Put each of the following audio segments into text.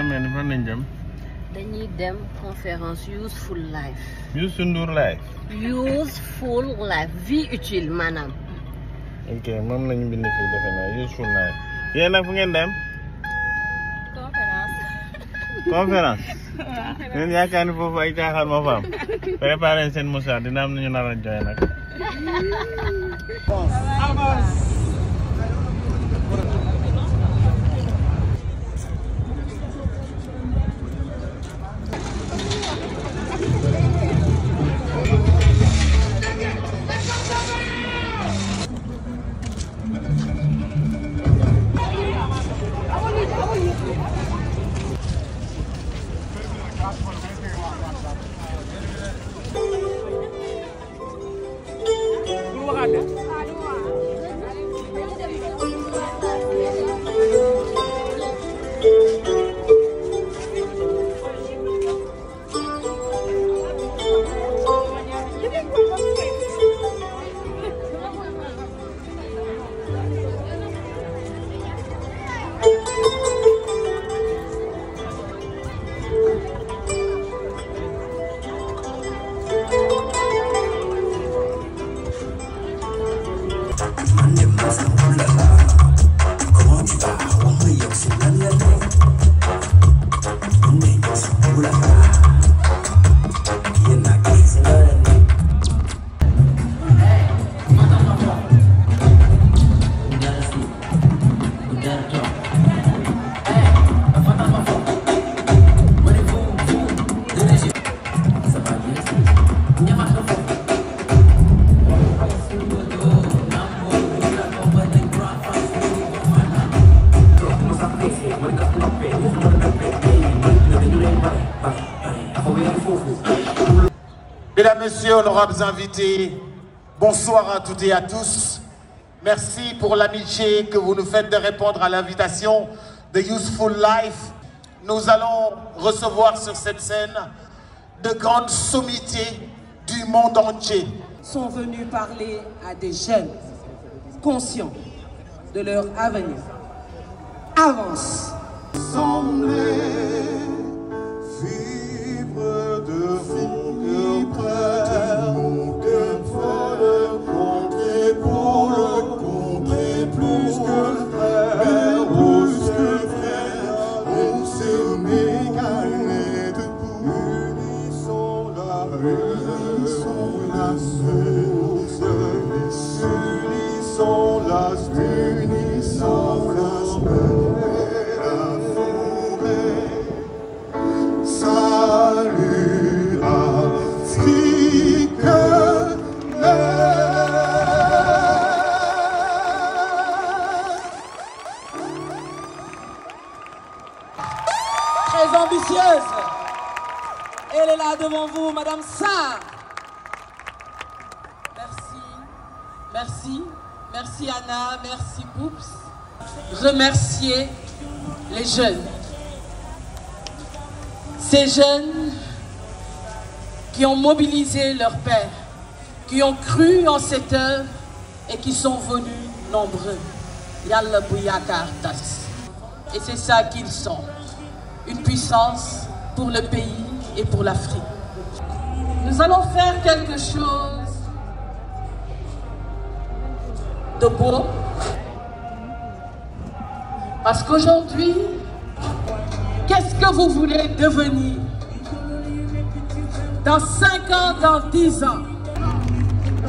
mel ni fan lañ jëm. dañuy dem conférence Useful Life. Youssou Ndour Life. Useful Life vie utile maanaam. ok moom lañu bind fii defe naa Useful Life. yéen nag fu ngeen dem. conférence. ngeen yaakaar ni foofu ay caaxaan moo fa am. préparé seen Moussa dina am nañu nar a jooy nag. Mesdames, Messieurs, honorables invités, bonsoir à toutes et à tous. Merci pour l'amitié que vous nous faites de répondre à l'invitation de Useful Life. Nous allons recevoir sur cette scène de grandes sommités du monde entier. Sont venus parler à des jeunes conscients de leur avenir. Avance. Fibre de mon cœur, faut le compter pour le compter plus que frère, on s'est mégané de unissons la source, unissons la salut Afrique. Très ambitieuse. Elle est là devant vous, Madame Sarr. Merci Anna, merci Boops. Remercier les jeunes. Ces jeunes qui ont mobilisé leur père, qui ont cru en cette œuvre et qui sont venus nombreux. Yalla Bouyakar Tas. Et c'est ça qu'ils sont. Une puissance pour le pays et pour l'Afrique. Nous allons faire quelque chose de beau. Parce qu'aujourd'hui, qu'est-ce que vous voulez devenir dans 5 ans, dans 10 ans?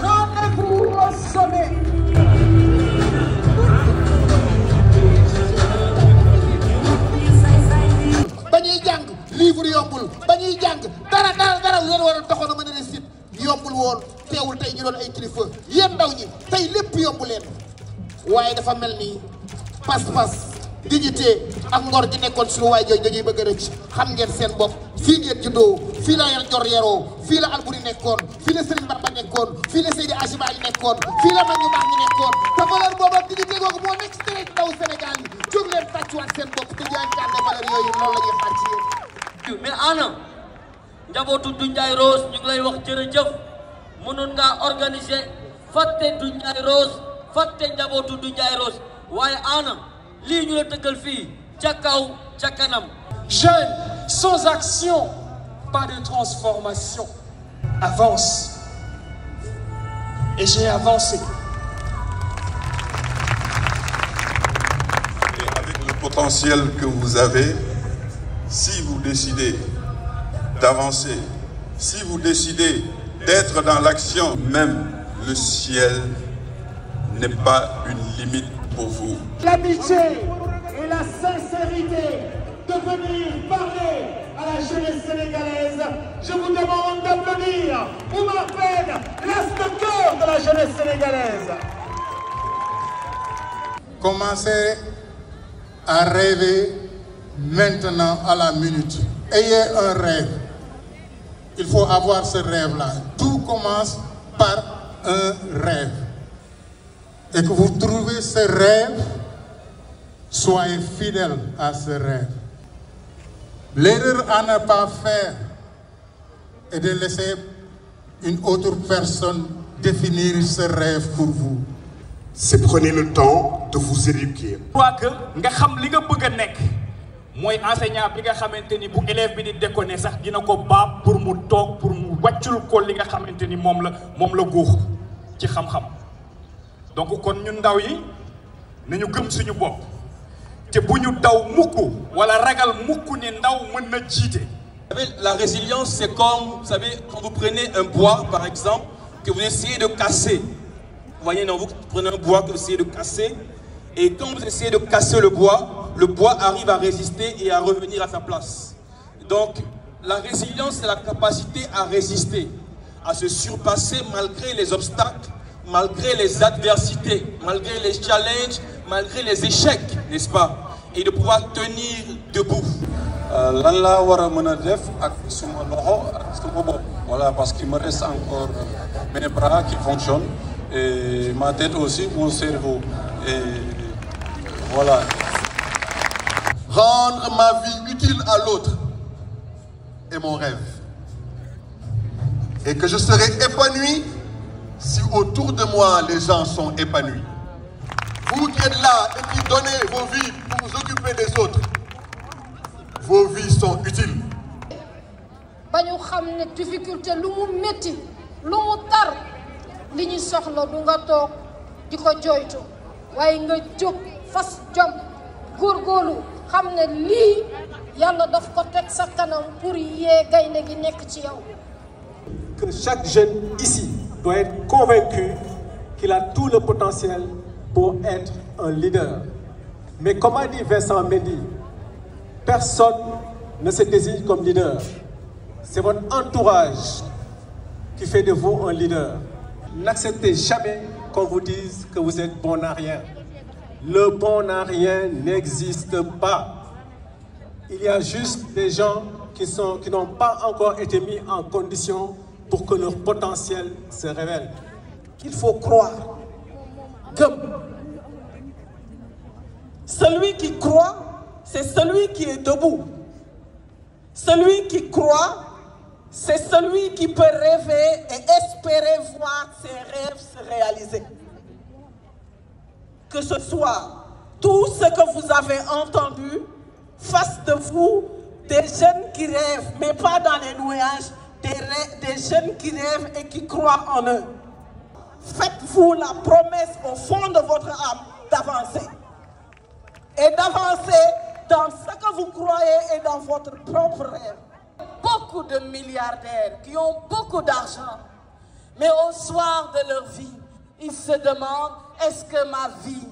Rendez-vous au sommet. bañuy jàng livre yombul bañuy jàng dara lu leen war a taxoon a mën a réussir yombul woon teewul tey ñu doon ay kilifa yéen ndaw ñi tey lépp yombu leen waaye dafa mel ni pas-pas dignité ak ngor gi nekkoon suñu waay jooju dañuy bëgg a rëcc xam ngeen seen bopp fii ngeen juddoo fii la Jor yaroo fii la Alburi nekkoon fii la Serigne Bamba nekkoon fii la Seydi Hadji Malick nekkoon fii la mag ñu baax ñi nekkoon te valeur boobu ak dignité googu moo nekk ci tere ndaw Sénégal yi jóg leen tàccuwaat seen bopp te ñu incarné valeur yooyu loolu la ñuy xaar ci yéen. mais Anna njabootu du Ndiaye Rose ñu ngi lay wax jërëjëf mënoon ngaa organiser fàtte du Ndiaye Rose fàtte njabootu du Ndiaye Rose waaye Anna lii ñu la tëggal fii ca kaw ca kanam Jeunes, sans action, pas de transformation. Avance. Et j'ai avancé. Et avec le potentiel que vous avez, si vous décidez d'avancer, si vous décidez d'être dans l'action, même le ciel n'est pas une limite pour vous. L'amitié et la sincérité de venir parler à la jeunesse sénégalaise. Je vous demande d'applaudir Oumar Ben, l'as de cœur de la jeunesse sénégalaise. Commencez à rêver maintenant à la minute. Ayez un rêve. Il faut avoir ce rêve-là. Tout commence par un rêve. Et que vous trouvez ce rêve, soyez fidèles à ce rêve. L'erreur à ne pas faire est de laisser une autre personne définir ce rêve pour vous. C'est prenez le temps de vous éduquer. Je crois que nga xam li nga bëgg a nekk mooy enseignant bi nga xamante ni bu élève bi di déconné sax dina ko baab pour mu toog pour mu wàccul ko li nga xamante ni moom la góox ci xam-xam donc kon ñun ndaw yi nañu gëm suñu bopp te bu ñu daw mukk wala ragal mukk ne ndaw mën na jiite. La résilience, c'est comme, vous savez, quand vous prenez un bois, par exemple, que vous essayez de casser. Vous voyez, non, vous prenez un bois que vous essayez de casser, et quand vous essayez de casser le bois arrive à résister et à revenir à sa place. Donc, la résilience, c'est la capacité à résister, à se surpasser malgré les obstacles, malgré les adversités, malgré les challenges, malgré les échecs, n'est-ce pas? Et de pouvoir tenir debout. Lan laa war a mën a def ak suma loxo ak suma bopp voilà parce qu'il me reste encore mes bras qui fonctionnent et ma tête aussi, mon cerveau et voilà. Rendre ma vie utile à l'autre est mon rêve. Et que je serai épanoui si autour de moi les gens sont épanouis. Vous qui êtes là et qui donnez vos vies pour vous occuper des autres, vos vies sont utiles. ba ñu xam ne difficulté lu mu métti lu mu tar li ñu soxla du nga toog di ko jooytu waaye nga jóg fas jom góorgóorlu xam ne lii yàlla daf ko teg sa kanam pour yee gaynde gi nekk ci yow. Que chaque jeune ici doit être convaincu qu'il a tout le potentiel pour être un leader. Mais comme a dit Vincent Mendy, personne ne se désigne comme leader. C'est votre entourage qui fait de vous un leader. N'acceptez jamais qu'on vous dise que vous êtes bon à rien. Le bon à rien n'existe pas. Il y a juste des gens qui n'ont pas encore été mis en condition pour que leur potentiel se révèle. Il faut croire. Comme celui qui croit, c'est celui qui est debout. Celui qui croit, c'est celui qui peut rêver et espérer voir ses rêves se réaliser. Que ce soit tout ce que vous avez entendu, face de vous, des jeunes qui rêvent, mais pas dans les nuages, des jeunes qui rêvent et qui croient en eux. Faites-vous la promesse au fond de votre âme d'avancer. Et d'avancer dans ce que vous croyez et dans votre propre rêve. Beaucoup de milliardaires qui ont beaucoup d'argent, mais au soir de leur vie, ils se demandent, est-ce que ma vie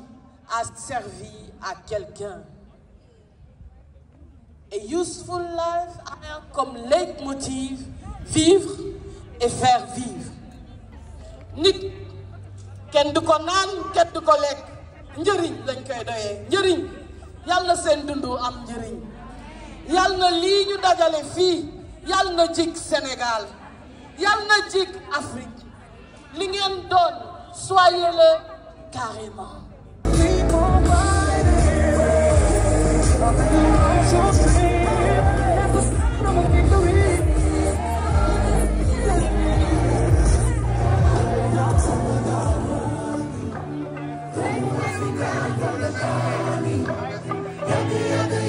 a servi à quelqu'un? A useful life a comme leitmotiv vivre et faire vivre. Nit kenn du ko naan kenn du ko lekk njëriñ lañ koy doyee njëriñ yàlla na seen dundu am njëriñ yàlla na lii ñu dajale fii yàlla na jig Sénégal yàlla na jig Afrique li ngeen doon soyez-le carrément.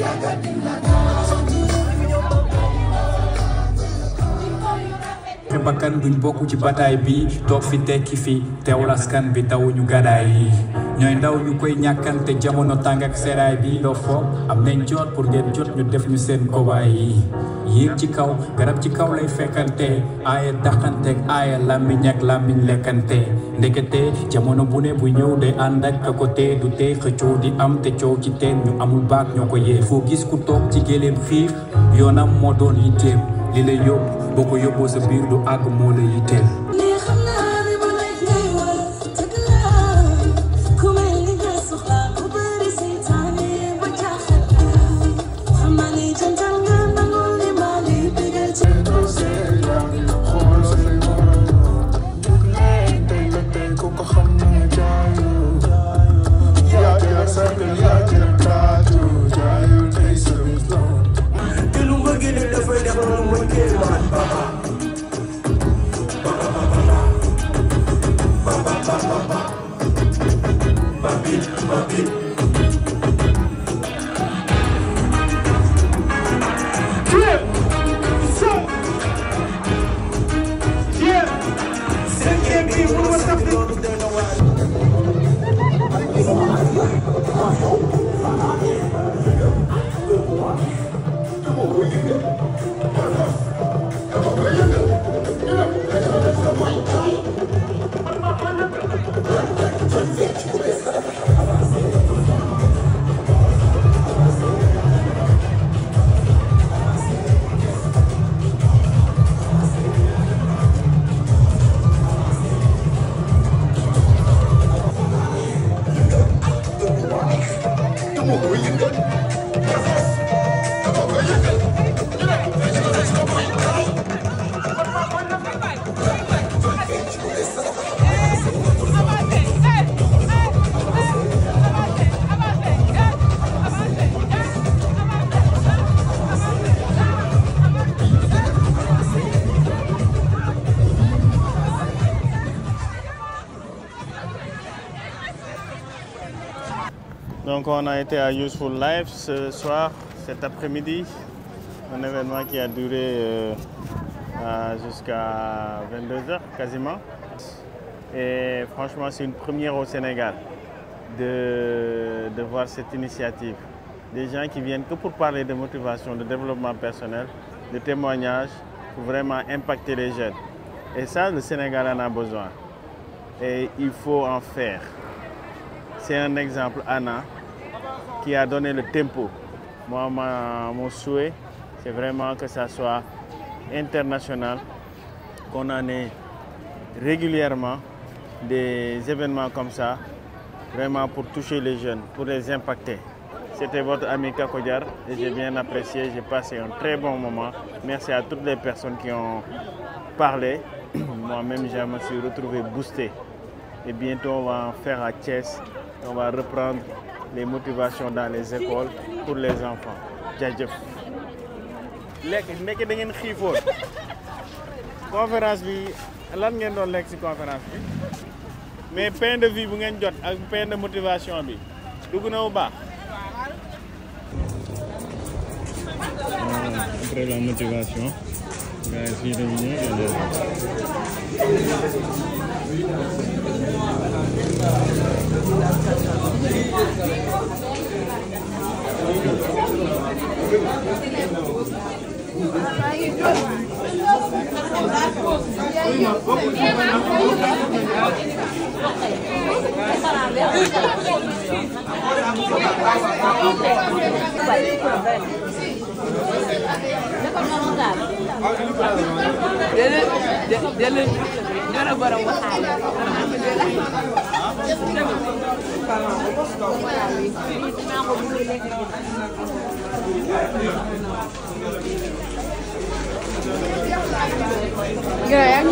Yaga, bakkan duñ bokk ci bataay bi toog fi tekki fi teewul askan bi tawuñu gadaay yi ñooy ndaw ñu koy ñàkkante jamono tàng ak seraay bi loo foog am nañ jot pour ngeen jot ñu def ñu seen kobaay yi yéeg ci kaw garab ci kaw lay fekkante aaye daxanteeg aaye làmmiñ ak làmmiñ lekkante ndekete jamono bu ne bu ñëw day ànd ak ka ko tee du tee xëccoo di am te coow ci teen ñu amul baag ñoo ko yee foo gis ku toog ci géléem xiif yoonam moo doon yitteem li lay yóbbu boo ko yóbboo sa biir du àgg moo la yitteel Donc on a été à Useful Life ce soir, cet après-midi, un événement qui a duré jusqu'à 22h quasiment. Et franchement c'est une première au Sénégal de voir cette initiative. Des gens qui viennent que pour parler de motivation, de développement personnel, de témoignages, pour vraiment impacter les jeunes. Et ça, le Sénégal en a besoin. Et il faut en faire. C'est un exemple, Anna, qui a donné le tempo. Moi, mon souhait, c'est vraiment que ça soit international, qu'on en ait régulièrement des événements comme ça, vraiment pour toucher les jeunes, pour les impacter. C'était votre ami Kakodjar et j'ai bien apprécié, j'ai passé un très bon moment. Merci à toutes les personnes qui ont parlé. Moi-même, je me suis retrouvé boosté. Et bientôt, on va en faire à Thiès. On va reprendre les motivations dans les écoles pour les enfants. Djadjef. Nek da ngeen xiifoon conférence bi lan ngeen doon lekk ci conférence bi mais pain de vie bu ngeen jot ak pain de motivation bi dugg na bu baax. Après la motivation, gars yi dañu ñëw Gaya,